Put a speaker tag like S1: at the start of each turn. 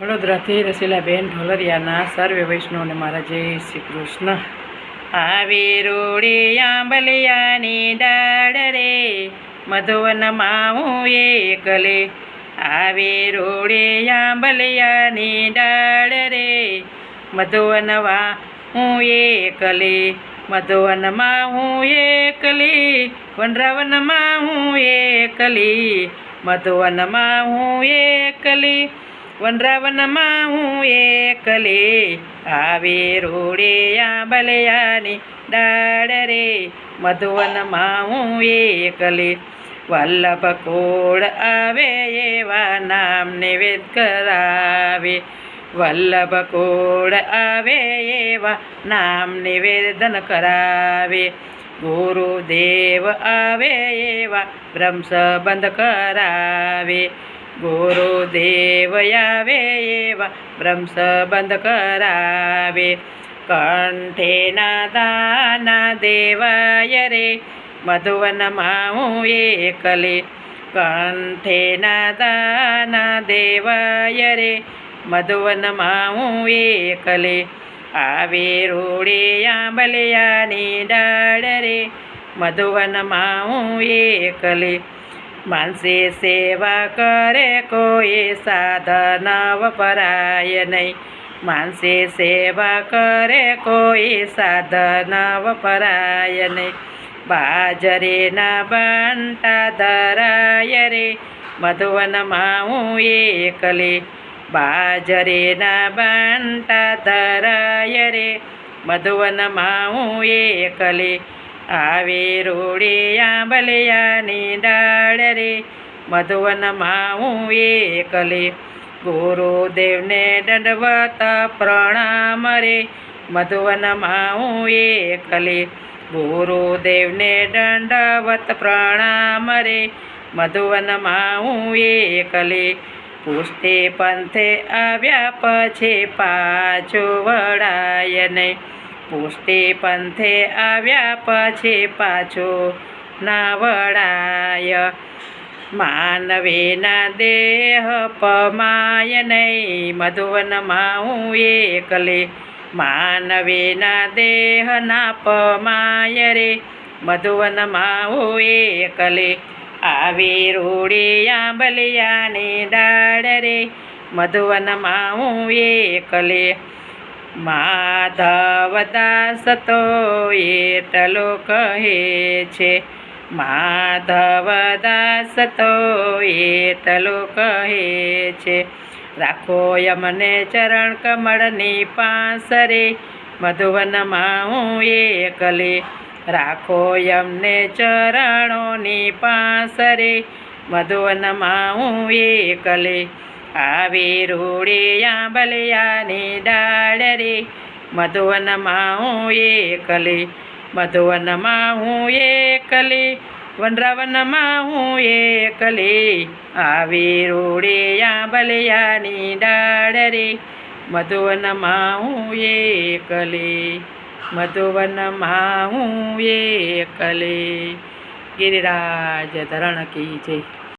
S1: વડોદરાથી રસીલાબેન ઢોલરિયાના સર્વે વૈષ્ણવને મારા જય શ્રી કૃષ્ણ. આવી રોડી આંબલિયાની ડાળ રે મધુવનમાં હું એકલે. આવી રોડી આંબલિયાની ડાળ રે મધુવનમાં હું એકલી. મધુવનમાં હું એકલી, વનરાવનમાં હું એકલી. મધુવનમાં હું એકલી, વનરાવનમાં હું એકલી. આવી રોડી આંબલિયાની ડાળ રે મધુવનમાં હું એકલી. વલ્લભ કોળ આવે એવા નામ નિવેદ કરાવે. વલ્લભ કોળ આવે એવા નામ નિવેદન કરાવે. ગુરુદેવ આવે એવા બ્રહ્મ સંબંધ કરાવે. ગુરુદેવ આવે એવા બ્રહ્મ સંબંધ કરાવે. કંઠેના દાના દેવાય રે મધુવનમાં હું એકલી. કંઠેના દાના દેવાય રે મધુવનમાં હું એકલી. આવી રોડી આંબલિયાની ડાળ રે મધુવનમાં હું એકલી. માનસી સેવા કરે કોઈ સાધન વપરાય નહીં. માનસી સેવા કરે કોઈ સાધન વપરાય નહીં. બાજરીના બંટા ધરાય રે મધુવનમાં હું એકલી. બાજરીના બંટા ધરાય રે મધુવનમાં હું એકલી. આવી રોડી આંબલિયાની ડાળ રે મધુવનમાં હું એકલી. ગુરુદેવને દંડવત પ્રણામ રે મધુવનમાં હું એકલી. ગુરુદેવને દંડવત પ્રણામ રે મધુવનમાં હું એકલી. પુષ્ટિ પંથે આવ્યા પછી પાછો વળાય નહીં. પુષ્ટિ પંથે આવ્યા પછી પાછો ના વળાય. માનવીના દેહ પમાય નહીં મધુવનમાં હું એકલી. માનવીના દેહ ના પમાય રે મધુવનમાં હું એકલી. આવી રોડી આંબલિયાની ડાળ રે મધુવનમાં હું એકલી. માધવદાસ તો એટલો કહે છે. માધવદાસ તો એટલો કહે છે. રાખો યમને ચરણ કમળની પાંસ રે મધુવનમાં હું એકલી. રાખો યમને ચરણોની પાંસ રે મધુવનમાં હું એકલી. આવી રોડી આંબલિયાની ડાળ રે મધુવનમાં હું એકલી. મધુવનમાં હું એકલી, વનરાવનમાં હું એકલી. આવી રોડી આંબલિયાની ડાળ રે મધુવનમાં હું એકલી. મધુવનમાં હું એકલી. ગિરિરાજ ધરણ કી જય.